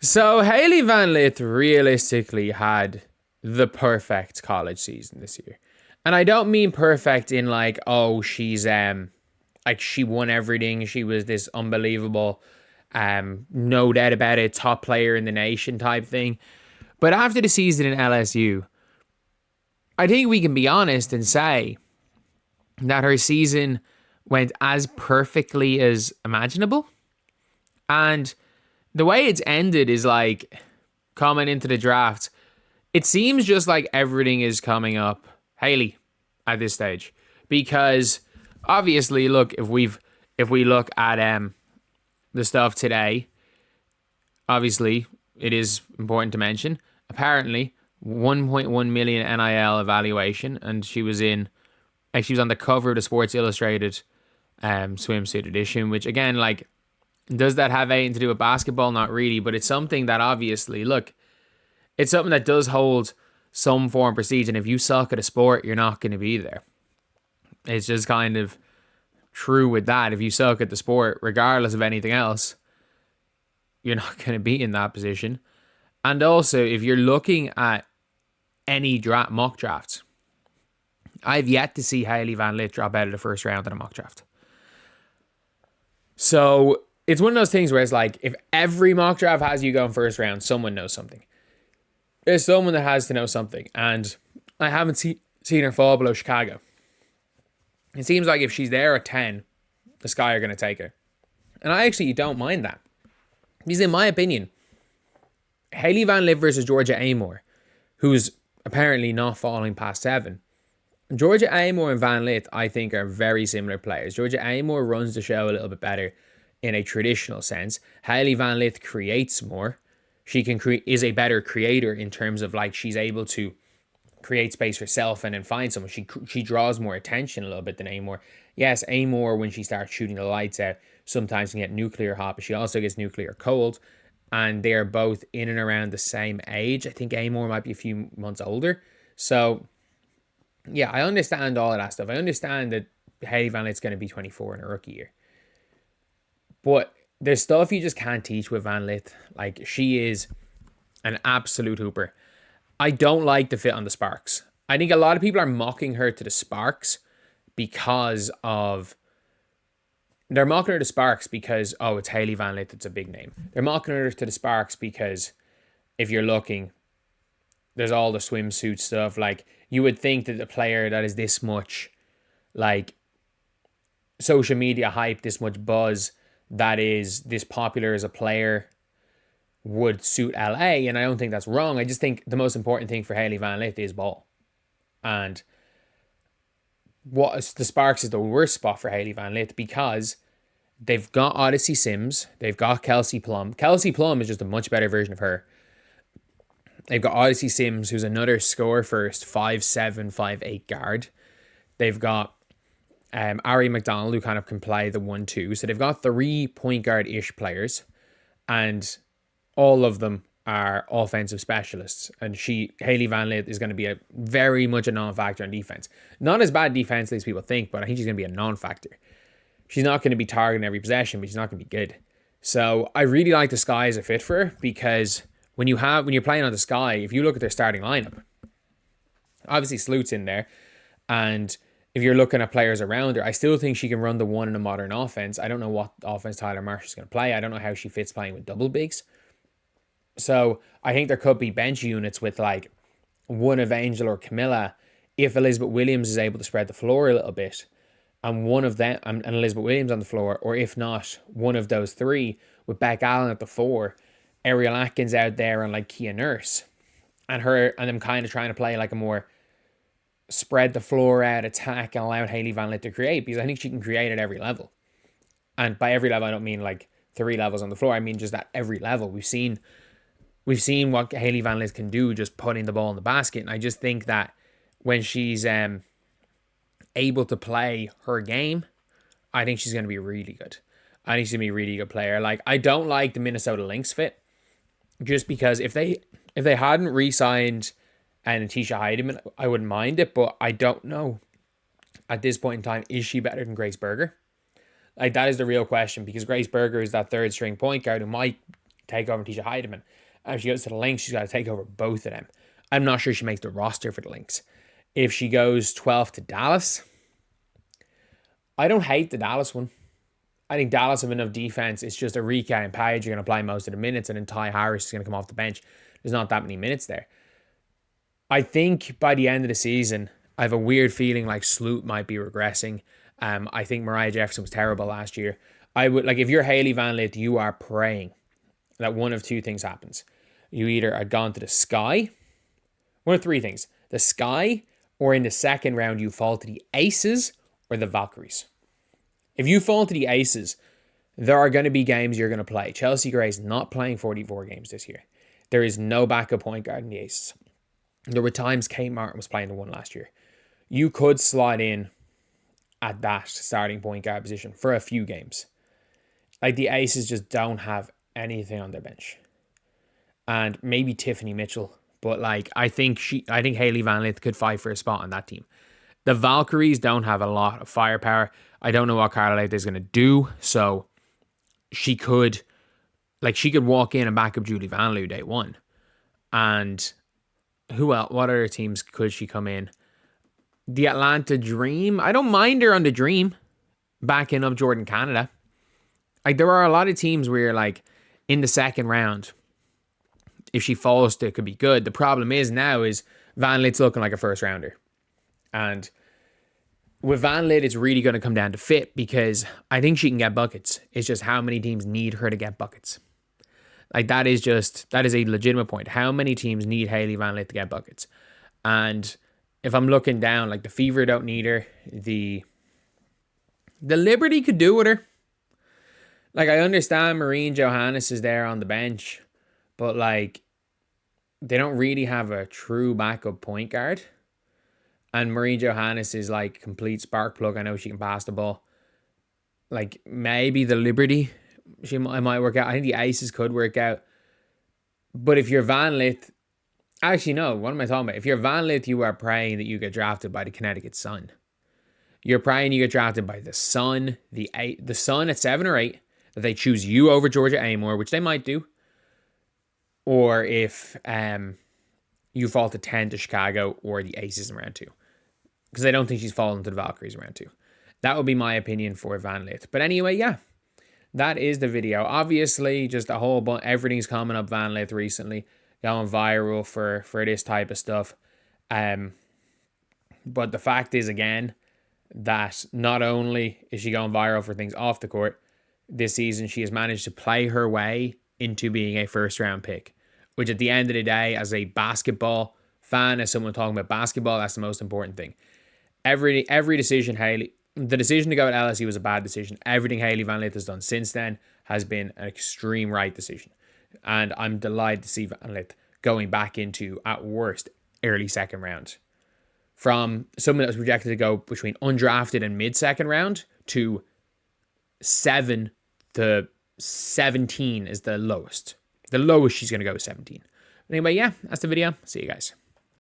So Hailey Van Lith realistically had the perfect college season this year. And I don't mean perfect in like, oh, she's like she won everything. She was this unbelievable, no doubt about it, top player in the nation type thing. But after the season in LSU, I think we can be honest and say that her season went as perfectly as imaginable. And the way it's ended is like coming into the draft. It seems just like everything is coming up Hailey at this stage because obviously, look, if we look at the stuff today, obviously it is important to mention. Apparently, 1.1 million NIL evaluation, and she was on the cover of the Sports Illustrated swimsuit edition, which again, like, does that have anything to do with basketball? Not really, but it's something that obviously, look, it's something that does hold some form of prestige. And if you suck at a sport, you're not going to be there. It's just kind of true with that. If you suck at the sport, regardless of anything else, you're not going to be in that position. And also, if you're looking at any mock drafts, I've yet to see Hailey Van Lith drop out of the first round in a mock draft. So it's one of those things where it's like, if every mock draft has you going first round, someone knows something. There's someone that has to know something. And I haven't seen her fall below Chicago. It seems like if she's there at 10, the Sky are going to take her. And I actually don't mind that. Because in my opinion, Hailey Van Lith versus Georgia Amor, who's apparently not falling past 7. Georgia Amor and Van Lith, I think, are very similar players. Georgia Amor runs the show a little bit better in a traditional sense. Hailey Van Lith creates more. She is a better creator in terms of like she's able to create space herself and then find someone. She draws more attention a little bit than Amor. Yes, Amor, when she starts shooting the lights out, sometimes can get nuclear hot, but she also gets nuclear cold. And they're both in and around the same age. I think Amor might be a few months older. So, yeah, I understand all of that stuff. I understand that Hailey Van Lith's going to be 24 in her rookie year. But there's stuff you just can't teach with Van Lith. Like, she is an absolute hooper. I don't like the fit on the Sparks. I think a lot of people are mocking her to the Sparks because of... They're mocking her to Sparks because, oh, it's Hailey Van Lith, it's a big name. They're mocking her to the Sparks because if you're looking, there's all the swimsuit stuff. Like, you would think that a player that is this much, like, social media hype, this much buzz, that is this popular as a player would suit LA, and I don't think that's wrong. I just think the most important thing for Hailey Van Lith is ball. And the Sparks is the worst spot for Hailey Van Lith because they've got Odyssey Sims, they've got Kelsey Plum. Kelsey Plum is just a much better version of her. They've got Odyssey Sims, who's another score first 5'7", 5'8" guard. They've got Ari McDonald, who kind of can play the 1-2. So they've got 3 point guard-ish players, and all of them are offensive specialists. And Hailey Van Lith is going to be very much a non-factor on defense. Not as bad defense as people think, but I think she's going to be a non-factor. She's not going to be targeting every possession, but she's not going to be good. So I really like the Sky as a fit for her because when you're playing on the Sky, if you look at their starting lineup, obviously Sloot's in there, and if you're looking at players around her, I still think she can run the one in a modern offense. I don't know what offense Tyler Marshall's going to play. I don't know how she fits playing with double bigs. So I think there could be bench units with like one of Angel or Camilla if Elizabeth Williams is able to spread the floor a little bit, and one of them and Elizabeth Williams on the floor, or if not, one of those 3 with Beck Allen at the 4, Ariel Atkins out there and like Kia Nurse, and them kind of trying to play like a more spread the floor out attack and allow Hailey Van Lith to create, because I think she can create at every level. And by every level, I don't mean like 3 levels on the floor. I mean just at every level. We've seen what Hailey Van Lith can do just putting the ball in the basket. And I just think that when she's able to play her game, I think she's going to be really good. I think she's going to be a really good player. Like, I don't like the Minnesota Lynx fit, just because if they hadn't re-signed Natisha Heidemann, I wouldn't mind it, but I don't know at this point in time, is she better than Grace Berger? Like, that is the real question, because Grace Berger is that 3rd string point guard who might take over Tisha Heidemann. And if she goes to the Lynx, she's got to take over both of them. I'm not sure she makes the roster for the Lynx. If she goes 12 to Dallas, I don't hate the Dallas one. I think Dallas have enough defense. It's just Arika and Paige are going to play most of the minutes, and then Ty Harris is going to come off the bench. There's not that many minutes there. I think by the end of the season, I have a weird feeling like Sloot might be regressing. I think Mariah Jefferson was terrible last year. I would, like, if you're Hailey Van Lith, you are praying that one of two things happens. You either are gone to the sky, one of three things: the sky, or in the second round you fall to the Aces or the Valkyries. If you fall to the Aces, there are going to be games you're going to play. Chelsea Gray's not playing 44 games this year. There is no backup point guard in the Aces. There were times Kate Martin was playing the one last year. You could slide in at that starting point guard position for a few games. Like, the Aces just don't have anything on their bench. And maybe Tiffany Mitchell. But like, I think Hailey Van Lith could fight for a spot on that team. The Valkyries don't have a lot of firepower. I don't know what Carla Leite is going to do. So she could walk in and back up Julie Van Loo day one. And who else? What other teams could she come in? The Atlanta Dream. I don't mind her on the Dream, backing up Jordan Canada. Like, there are a lot of teams where, like, in the second round, if she falls to, it could be good. The problem is Van Lit's looking like a first rounder. And with Van Lith, it's really going to come down to fit, because I think she can get buckets. It's just how many teams need her to get buckets. Like, that is a legitimate point. How many teams need Hailey Van Lith to get buckets? And if I'm looking down, like, the Fever don't need her. The Liberty could do with her. Like, I understand Maureen Johannes is there on the bench, but, like, they don't really have a true backup point guard. And Maureen Johannes is, like, complete spark plug. I know she can pass the ball. Like, maybe the Liberty, it might work out. I think the Aces could work out. But if you're Van Lith, actually, no, what am I talking about? If you're Van Lith, you are praying that you get drafted by the Connecticut Sun. You're praying you get drafted by the Sun, the Sun at 7 or 8, that they choose you over Georgia Amore, which they might do. Or if you fall to 10 to Chicago or the Aces in round 2. Because I don't think she's fallen to the Valkyries in round 2. That would be my opinion for Van Lith. But anyway, yeah, that is the video. Obviously, just a whole bunch, everything's coming up Van Lith recently, going viral for this type of stuff. But the fact is, again, that not only is she going viral for things off the court, this season she has managed to play her way into being a first round pick, which at the end of the day, as a basketball fan, as someone talking about basketball, that's the most important thing. Every decision the decision to go at LSU was a bad decision. Everything Hailey Van Lith has done since then has been an extreme right decision. And I'm delighted to see Van Lith going back into, at worst, early second round. From someone that was projected to go between undrafted and mid-second round to 7 to 17 is the lowest. The lowest she's going to go is 17. Anyway, yeah, that's the video. See you guys.